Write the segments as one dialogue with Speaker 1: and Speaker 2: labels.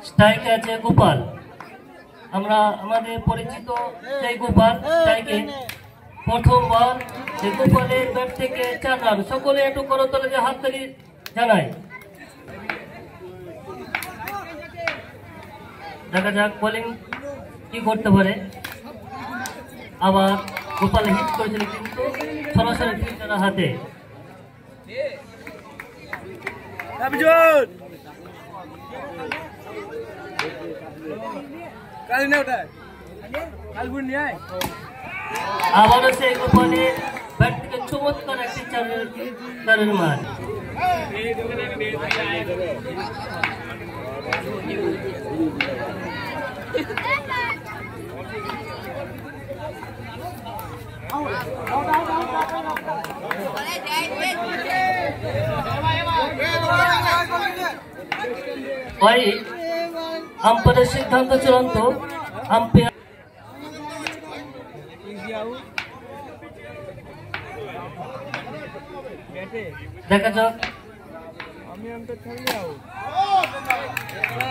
Speaker 1: স্ট্রাইকে আছে গোপাল। আমরা আমাদের পরিচিত সেই গোপাল স্ট্রাইকে প্রথমবার সেই গোপালের ব্যাট থেকে 4 রান। সকলে একটু করতলে যে হাততালি জানায়। দেখা যাক বোলিং কি করতে পারে। আবার গোপাল হিট করেছিল কিন্তু সরাসরি ফিল্ডারের হাতে। আবারও সেই গোপালের ব্যাট থেকে চমৎকার একটি চারের মান। আম্পায়ারের সিদ্ধান্ত চূড়ান্ত। আম্পায়ার দেখা যাক।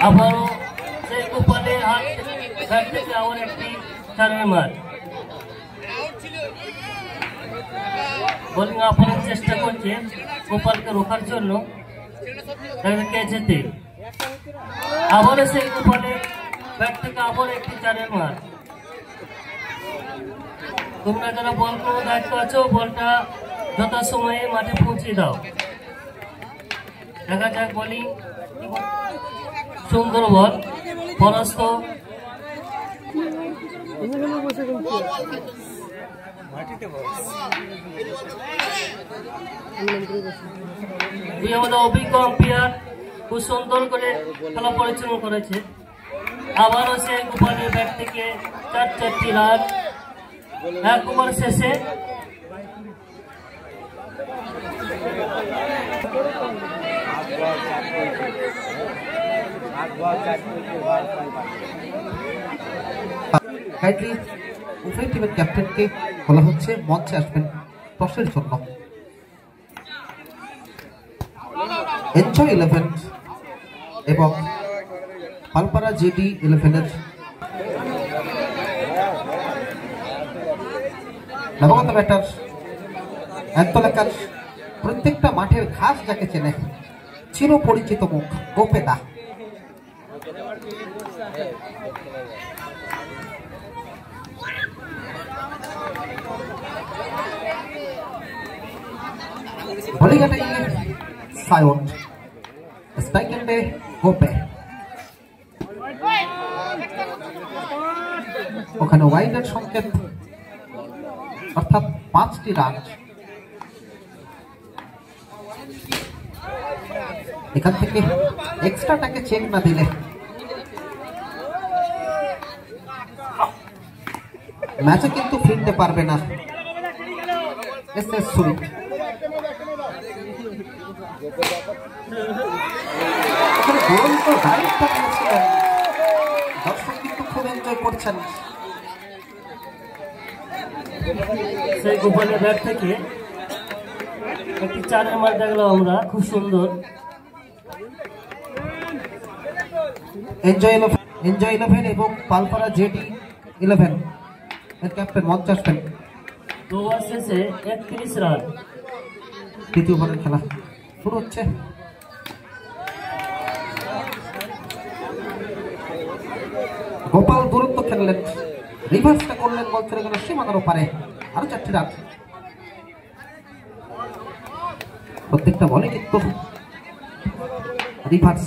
Speaker 1: আবারও সেই গোপালের হাত থেকে আবার একটি চারের মান। বোলিং আপনার চেষ্টা করছে গোপালকে রোখার জন্য। যেতে আবারও সেই গোপালের ব্যাট থেকে আবার একটি চারের মান। তোমরা যারা বল করার দায়িত্ব আছো বলটা যথাসময়ে মাঠে পৌঁছে দাও। দেখা যাক বোলিং। সুন্দর বল পরাস্ত। আমাদের অভিজ্ঞ আম্পায়ার খুব সুন্দর করে খেলা পরিচালনা করেছে। আবারও সে গোপালের ব্যাট থেকে 4টি রান 1 ওভার শেষে।
Speaker 2: উভয় টিমের ক্যাপ্টেনকে বলা হচ্ছে মঞ্চে আসবেন টসের জন্য। এনজয় 11 এবং পালপাড়া জেডি 11-এর নবাগত ব্যাটার এলাকার প্রত্যেকটা মাঠের ঘাস যাকে চেনে চির পরিচিত মুখ গোপেদা। বোলিং সায়ন, স্ট্রাইক এন্ডে গোপে। ওখানে ওয়াইডের সংকেত অর্থাৎ 5টি রান। এখান থেকে এক্সট্রাটাকে চেক না দিলে ম্যাচে কিন্তু ফিরতে পারবে না এসএস সুরিট। দর্শক কিন্তু খুব এনজয় করছেন।
Speaker 1: সেই গোপালের ব্যাট থেকে একটি চারের মান দেখলাম আমরা, খুব সুন্দর।
Speaker 2: এনজয় 11 এবং পালপাড়া জেডি 11 এর ক্যাপ্টেন মঞ্চে আসবেন।
Speaker 1: 2 ওভার শেষে 31 রান।
Speaker 2: তৃতীয় ওভারের খেলা শুরু হচ্ছে। গোপাল দূরত্ব খেললেন, রিভার্সটা করলেন, বল চলে গেল সীমানার ওপারে। আরো 4টি রান। প্রত্যেকটা বলে কিন্তু রিভার্স,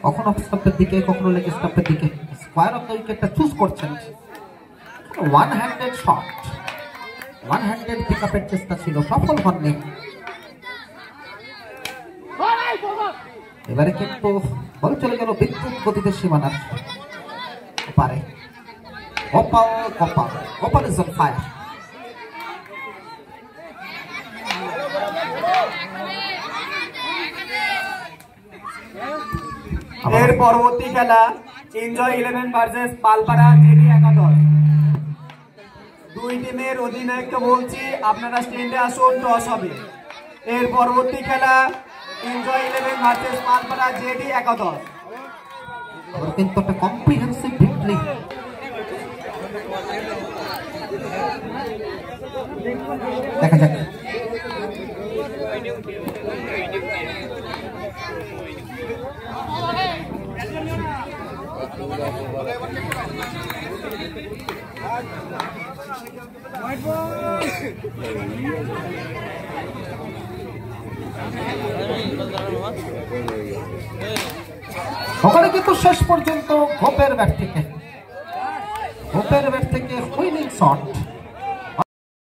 Speaker 2: কখনো অফ স্টাম্পের দিকে কখনো লেগ স্টাম্পের দিকে। স্কোয়ার অফ দ্য উইকেটটা চুজ করছেন। One handed shot, one handed pick আপের চেষ্টা ছিল, সফল হননি। এবারে কিন্তু বল চলে গেল বিদ্যুৎ গতিতে সীমানার পারে। Gopal Gopal Gopal is on fire.
Speaker 3: এর পরবর্তী খেলা এনজয় 11 ভার্সেস পালপাড়া জেডি 11। দুই টিমের অধিনায়ককে বলছি আপনারা স্ট্যান্ডে আসুন, টস হবে। এর পরবর্তী খেলা এনজয় 11 ভার্সেস পালপাড়া জেডি একাদশ।
Speaker 2: কিন্তু একটা কম্প্রিহেন্সিভ ভিক্টরি। দেখা যাক ওখানে কিন্তু শেষ পর্যন্ত হোপের ব্যাট থেকে হুইনিং শট।